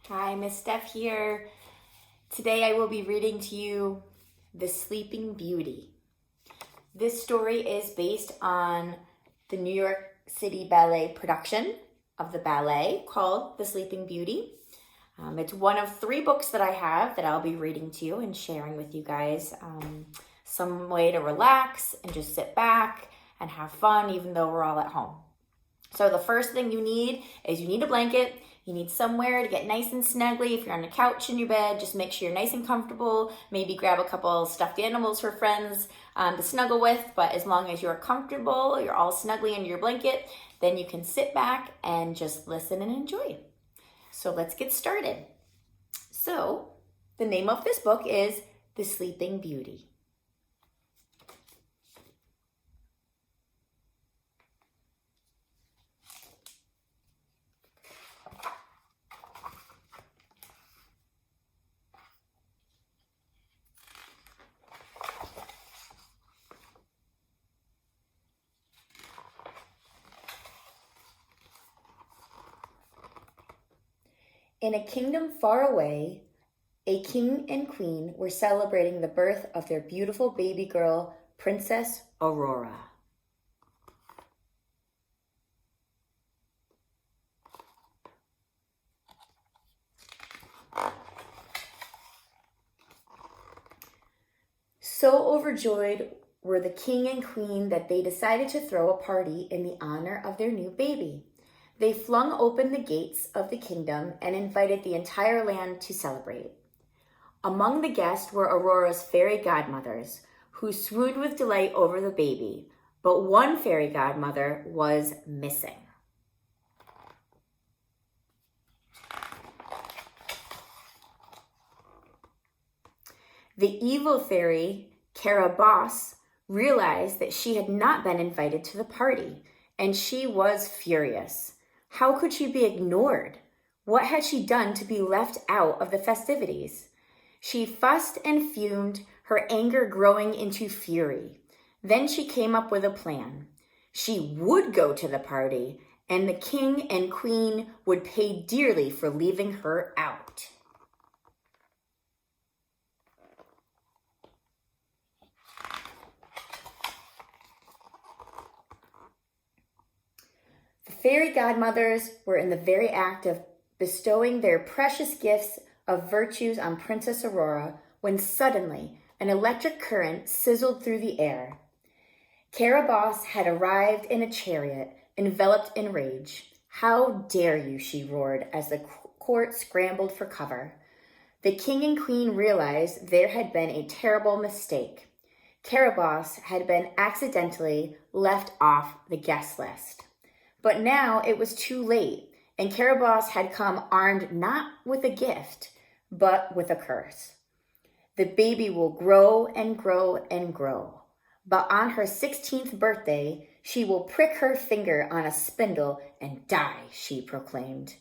Hi, Miss Steph here. Today I will be reading to you The Sleeping Beauty. This story is based on the New York City Ballet production of the ballet called The Sleeping Beauty. It's one of 3 books that I have that I'll be reading to you and sharing with you guys. Some way to relax and just sit back and have fun even though we're all at home. So the first thing you need is you need a blanket. You need somewhere to get nice and snuggly. If you're on a couch in your bed, just make sure you're nice and comfortable. Maybe grab a couple stuffed animals for friends to snuggle with. But as long as you're comfortable, you're all snugly under your blanket, then you can sit back and just listen and enjoy. So let's get started. So the name of this book is The Sleeping Beauty. In a kingdom far away, a king and queen were celebrating the birth of their beautiful baby girl, Princess Aurora. So overjoyed were the king and queen that they decided to throw a party in the honor of their new baby. They flung open the gates of the kingdom and invited the entire land to celebrate. Among the guests were Aurora's fairy godmothers, who swooned with delight over the baby, but one fairy godmother was missing. The evil fairy, Carabosse, realized that she had not been invited to the party, and she was furious. How could she be ignored? What had she done to be left out of the festivities? She fussed and fumed, her anger growing into fury. Then she came up with a plan. She would go to the party, and the king and queen would pay dearly for leaving her out. The fairy godmothers were in the very act of bestowing their precious gifts of virtues on Princess Aurora when suddenly an electric current sizzled through the air. Carabosse had arrived in a chariot, enveloped in rage. "How dare you," she roared as the court scrambled for cover. The king and queen realized there had been a terrible mistake. Carabosse had been accidentally left off the guest list. But now it was too late, and Carabosse had come armed not with a gift, but with a curse. The baby will grow and grow and grow, but on her 16th birthday, she will prick her finger on a spindle and die, she proclaimed.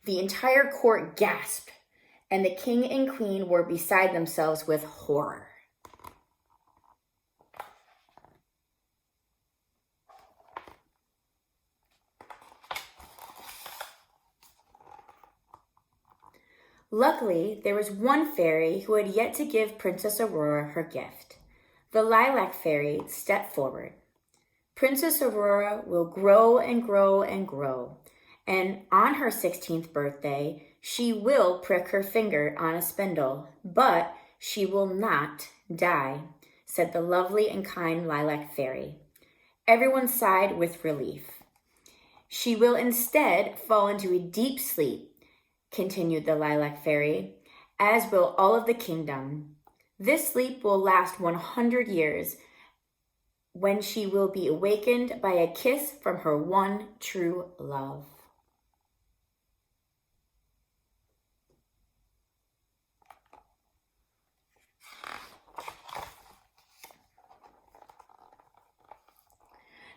The entire court gasped, and the king and queen were beside themselves with horror. Luckily, there was one fairy who had yet to give Princess Aurora her gift. The lilac fairy stepped forward. "Princess Aurora will grow and grow and grow, and on her 16th birthday, she will prick her finger on a spindle, but she will not die," said the lovely and kind lilac fairy. Everyone sighed with relief. "She will instead fall into a deep sleep," continued the lilac fairy, "as will all of the kingdom. This sleep will last 100 years, when she will be awakened by a kiss from her one true love."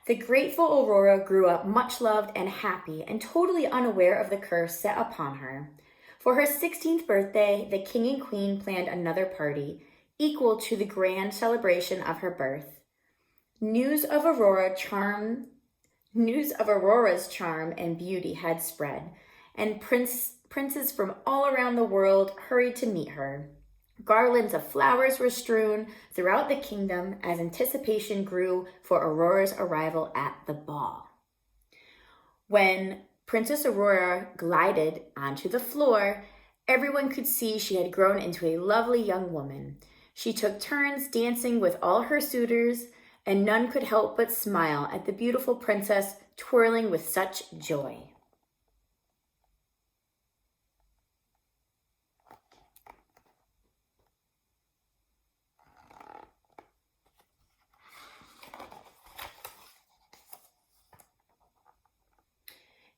The grateful Aurora grew up much loved and happy and totally unaware of the curse set upon her. For her 16th birthday, the king and queen planned another party, equal to the grand celebration of her birth. News of Aurora's charm and beauty had spread, and Princes from all around the world hurried to meet her. Garlands of flowers were strewn throughout the kingdom as anticipation grew for Aurora's arrival at the ball. When Princess Aurora glided onto the floor, everyone could see she had grown into a lovely young woman. She took turns dancing with all her suitors, and none could help but smile at the beautiful princess twirling with such joy.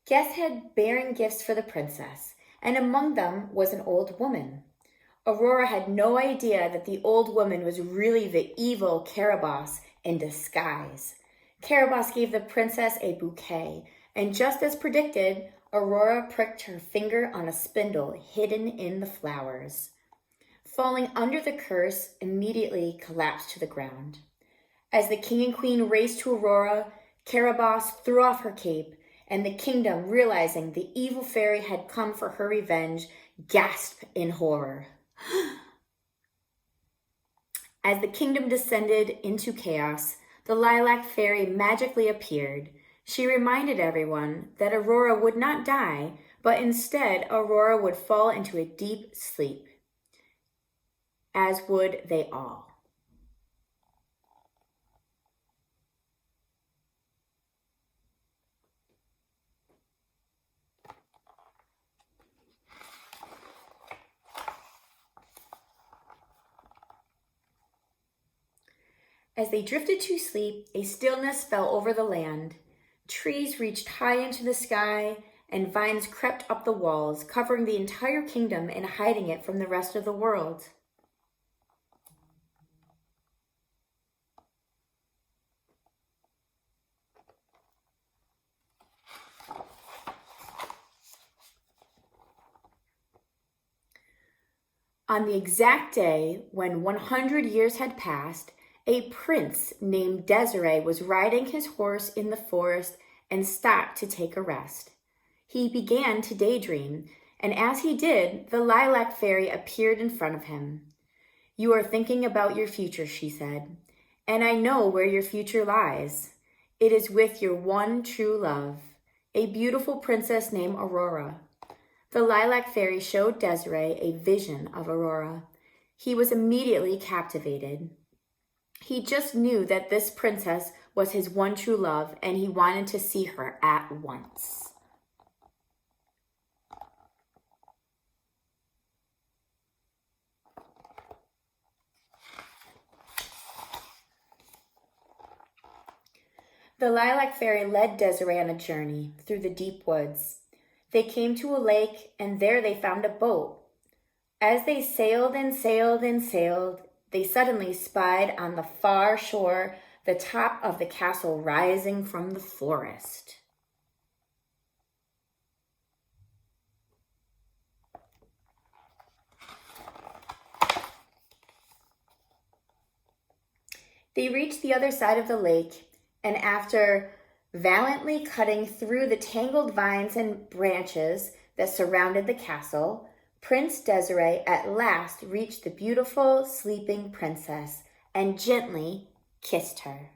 Guests had bearing gifts for the princess, and among them was an old woman. Aurora had no idea that the old woman was really the evil Caraboss in disguise. Caraboss gave the princess a bouquet, and just as predicted, Aurora pricked her finger on a spindle hidden in the flowers. Falling under the curse, immediately collapsed to the ground. As the king and queen raced to Aurora, Caraboss threw off her cape, and the kingdom, realizing the evil fairy had come for her revenge, gasped in horror. As the kingdom descended into chaos, the lilac fairy magically appeared. She reminded everyone that Aurora would not die, but instead Aurora would fall into a deep sleep, as would they all. As they drifted to sleep, a stillness fell over the land. Trees reached high into the sky, and vines crept up the walls, covering the entire kingdom and hiding it from the rest of the world. On the exact day when 100 years had passed, a prince named Desiree was riding his horse in the forest and stopped to take a rest. He began to daydream, and as he did, the lilac fairy appeared in front of him. "You are thinking about your future," she said, "and I know where your future lies. It is with your one true love, a beautiful princess named Aurora." The lilac fairy showed Desiree a vision of Aurora. He was immediately captivated. He just knew that this princess was his one true love, and he wanted to see her at once. The lilac fairy led Desiree on a journey through the deep woods. They came to a lake, and there they found a boat. As they sailed and sailed and sailed, they suddenly spied on the far shore the top of the castle rising from the forest. They reached the other side of the lake, and after valiantly cutting through the tangled vines and branches that surrounded the castle, Prince Desiree at last reached the beautiful sleeping princess and gently kissed her.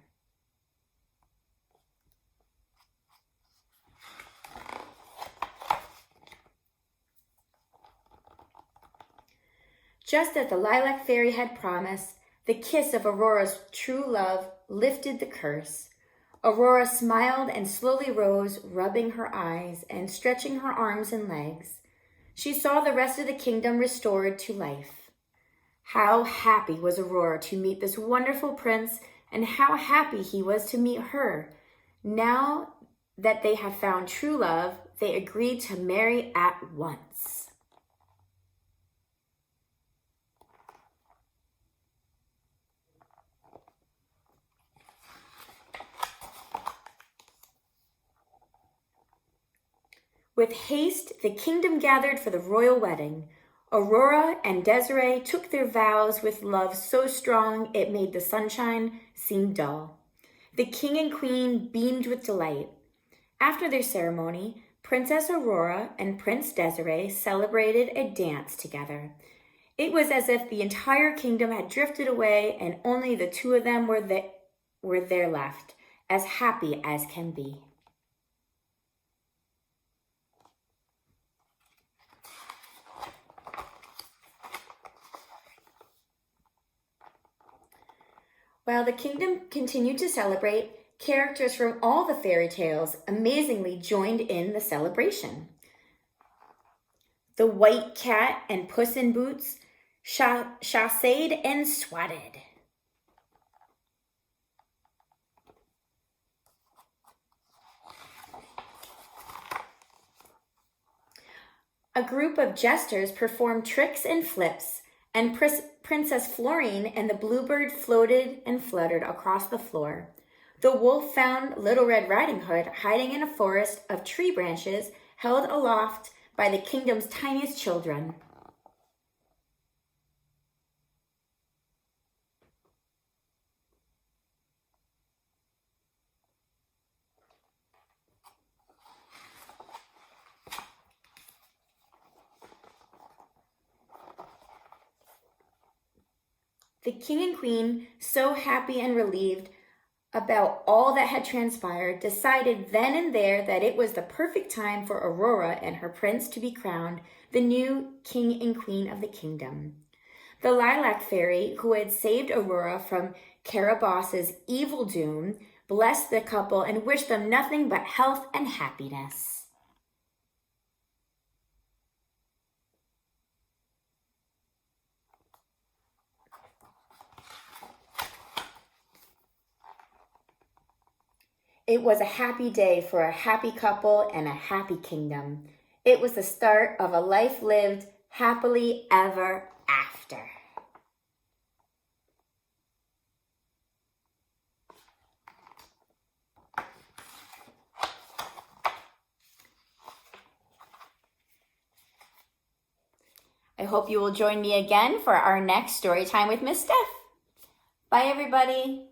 Just as the lilac fairy had promised, the kiss of Aurora's true love lifted the curse. Aurora smiled and slowly rose, rubbing her eyes and stretching her arms and legs. She saw the rest of the kingdom restored to life. How happy was Aurora to meet this wonderful prince, and how happy he was to meet her. Now that they had found true love, they agreed to marry at once. With haste, the kingdom gathered for the royal wedding. Aurora and Desiree took their vows with love so strong it made the sunshine seem dull. The king and queen beamed with delight. After their ceremony, Princess Aurora and Prince Desiree celebrated a dance together. It was as if the entire kingdom had drifted away and only the two of them were there left, as happy as can be. While the kingdom continued to celebrate, characters from all the fairy tales amazingly joined in the celebration. The White Cat and Puss in Boots chassed and swatted. A group of jesters performed tricks and flips, and Princess Florine and the bluebird floated and fluttered across the floor. The wolf found Little Red Riding Hood hiding in a forest of tree branches held aloft by the kingdom's tiniest children. The king and queen, so happy and relieved about all that had transpired, decided then and there that it was the perfect time for Aurora and her prince to be crowned the new king and queen of the kingdom. The Lilac Fairy, who had saved Aurora from Caraboss's evil doom, blessed the couple and wished them nothing but health and happiness. It was a happy day for a happy couple and a happy kingdom. It was the start of a life lived happily ever after. I hope you will join me again for our next story time with Miss Steph. Bye, everybody.